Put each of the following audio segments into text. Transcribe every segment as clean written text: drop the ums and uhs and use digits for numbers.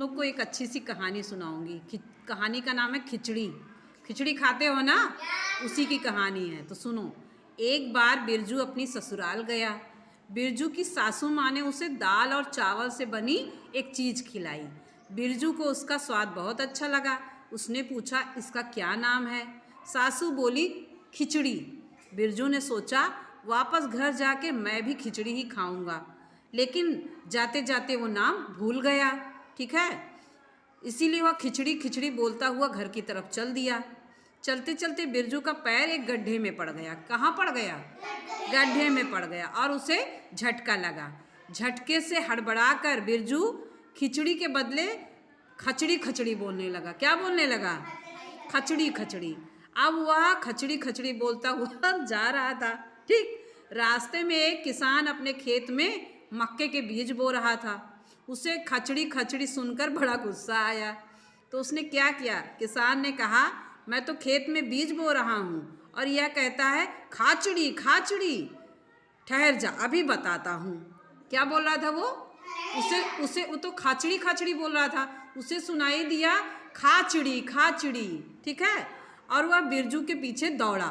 लोग को एक अच्छी सी कहानी सुनाऊंगी। कहानी का नाम है खिचड़ी। खिचड़ी खाते हो ना, उसी की कहानी है, तो सुनो। एक बार बिरजू अपनी ससुराल गया। बिरजू की सासू माँ ने उसे दाल और चावल से बनी एक चीज़ खिलाई। बिरजू को उसका स्वाद बहुत अच्छा लगा। उसने पूछा, इसका क्या नाम है? सासू बोली, खिचड़ी। बिरजू ने सोचा, वापस घर जाके मैं भी खिचड़ी ही खाऊंगा, लेकिन जाते जाते वो नाम भूल गया। ठीक है, इसीलिए वह खिचड़ी खिचड़ी बोलता हुआ घर की तरफ चल दिया। चलते चलते बिरजू का पैर एक गड्ढे में पड़ गया। कहाँ पड़ गया? गड्ढे में पड़ गया, और उसे झटका लगा। झटके से हड़बड़ाकर बिरजू खिचड़ी के बदले खचड़ी खचड़ी बोलने लगा। क्या बोलने लगा? खचड़ी खचड़ी। अब वह खचड़ी खचड़ी बोलता हुआ जा रहा था। ठीक, रास्ते में एक किसान अपने खेत में मक्के के बीज बो रहा था। उसे खचड़ी खचड़ी सुनकर बड़ा गुस्सा आया, तो उसने क्या किया? किसान ने कहा, मैं तो खेत में बीज बो रहा हूँ और यह कहता है खाचड़ी खाचड़ी। ठहर जा, अभी बताता हूँ। क्या बोल रहा था वो? वो तो खाचड़ी खाचड़ी बोल रहा था। उसे सुनाई दिया खाचड़ी खाचड़ी। ठीक है, और वह बिरजू के पीछे दौड़ा।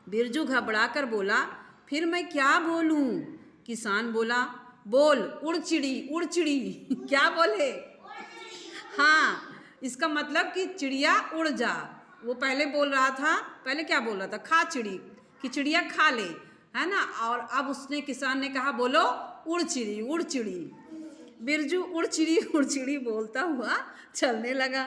बिरजू घबरा कर बोला, फिर मैं क्या बोलूं? किसान बोला, बोल उड़चिड़ी उड़चिड़ी। क्या बोले? हाँ, इसका मतलब कि चिड़िया उड़ जा। वो पहले बोल रहा था, पहले क्या बोल रहा था? खाचड़ी, कि चिड़िया खा ले, है ना। और अब उसने, किसान ने कहा, बोलो उड़चिड़ी उड़चिड़ी। बिरजू उड़चिड़ी बोलता हुआ चलने लगा।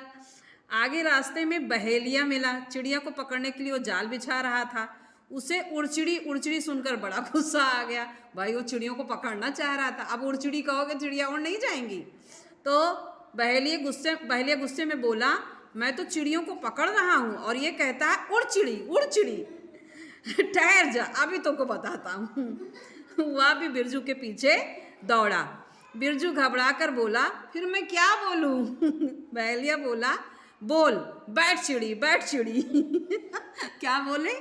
आगे रास्ते में बहेलिया मिला। चिड़िया को पकड़ने के लिए वो जाल बिछा रहा था। उसे उड़चिड़ी सुनकर बड़ा गुस्सा आ गया। भाई, वो चिड़ियों को पकड़ना चाह रहा था, अब उड़चिड़ी कहोगे चिड़िया उड़ नहीं जाएंगी। तो बहेलिया गुस्से में बोला, मैं तो चिड़ियों को पकड़ रहा हूँ और ये कहता है उड़चिड़ी उड़चिड़ी। ठहर जा, अभी तुमको बताता हूँ। वह भी बिरजू के पीछे दौड़ा। बिरजू घबरा कर बोला, फिर मैं क्या बोलूँ? बहेलिया बोला, बोल बैठ चिड़ी बैठ चिड़ी। क्या बोले?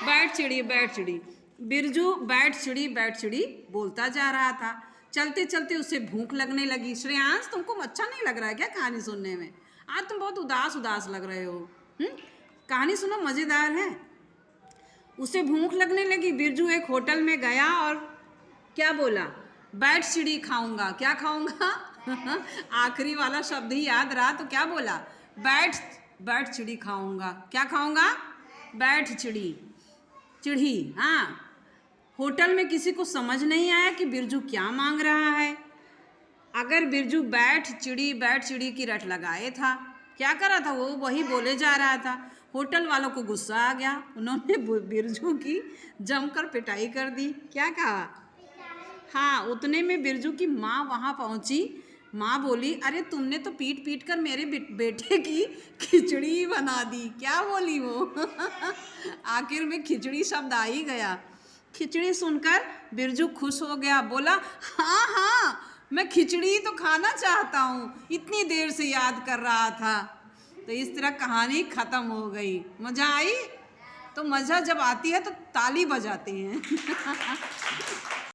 बैठ चिड़ी बैठ चिड़ी। बिरजू बैठ चिड़ी बोलता जा रहा था। चलते चलते उसे भूख लगने लगी। श्रेयांश, तुमको अच्छा नहीं लग रहा है क्या कहानी सुनने में? आज तुम बहुत उदास उदास लग रहे हो। कहानी सुनो, मज़ेदार है। उसे भूख लगने लगी। बिरजू एक होटल में गया और क्या बोला? बैठ चिड़ी खाऊंगा। क्या खाऊंगा? आखिरी वाला शब्द ही याद रहा, तो क्या बोला? बैठ चिड़ी खाऊंगा। क्या खाऊंगा? बैठ चिड़ी। हाँ, होटल में किसी को समझ नहीं आया कि बिरजू क्या मांग रहा है। अगर बिरजू बैठ चिड़ी की रट लगाए था, क्या कर रहा था वो? वही बोले जा रहा था। होटल वालों को गुस्सा आ गया। उन्होंने बिरजू की जमकर पिटाई कर दी। क्या कहा? हाँ, उतने में बिरजू की माँ वहाँ पहुँची। माँ बोली, अरे तुमने तो पीट पीट कर मेरे बेटे की खिचड़ी बना दी। क्या बोली वो? आखिर में खिचड़ी शब्द आ ही गया। खिचड़ी सुनकर बिरजू खुश हो गया। बोला, हाँ, मैं खिचड़ी तो खाना चाहता हूँ, इतनी देर से याद कर रहा था। तो इस तरह कहानी ख़त्म हो गई। मज़ा आई? तो मज़ा जब आती है तो ताली बजाते हैं।